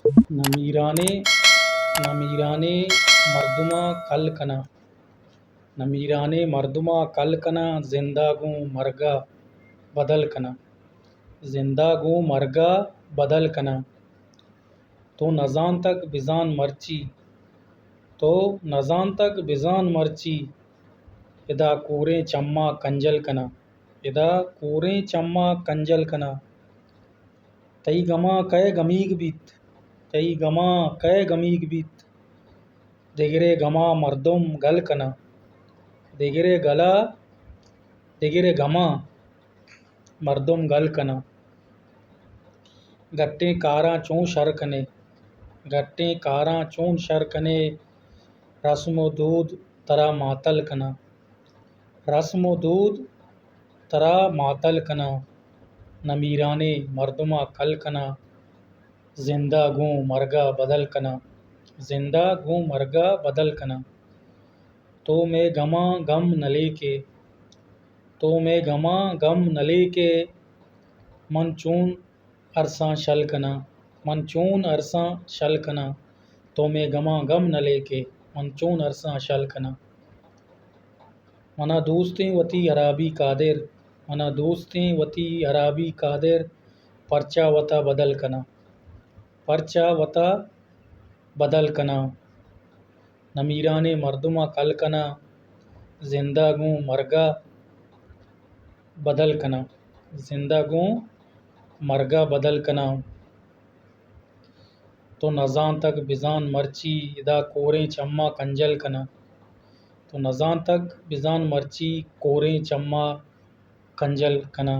نمیرانے نمیرانے مردمہ کل کنا نمیرانے مردمہ کل کنا زندہ گوں مرگا بدل کنا زندہ گوں مرگا بدل کنا تو نزان تک بزان مرچی تو نزان تک بزان مرچی ادا کوریں چما کنجل کنا ادا کوریں چما کنجل کنا تئی گما کئے گمیگ بیت تئی گما کئے گمیگ بیت دگرے گما مردم گل کنا دگرے گما مردم گل کنا گٹیں کاراں چون شر کنے گٹیں کاراں چون شر کنے رسم و دود ترا ماتل کنا رسم و دود ترا ماتل کنا نمیرانے مردمہ کل کنا زندہ گوں مرگا بدل کنا زندہ گوں مرگا بدل کنا تو میں گماں غم نہ لے کے تو میں گماں غم نہ لے کے من چون عرصاں شل کنا من چون عرصاں شل کنا تو میں گماں غم نہ لے کے من چون عرصاں شل کنا منا دوستیں وتی عرابی قادر منا دوستیں وتی عرابی قادر پرچہ وتا بدل کنا پرچہ وتا بدل کنا نمیرانے مردمہ کل کنا زندہ گوں مرگا بدل کنا زندہ گوں مرگا بدل کنا تو نزان تک بزان مرچی ادا کوریں چما کنجل کنا تو نزان تک بزان مرچی کوریں چما کنجل کنا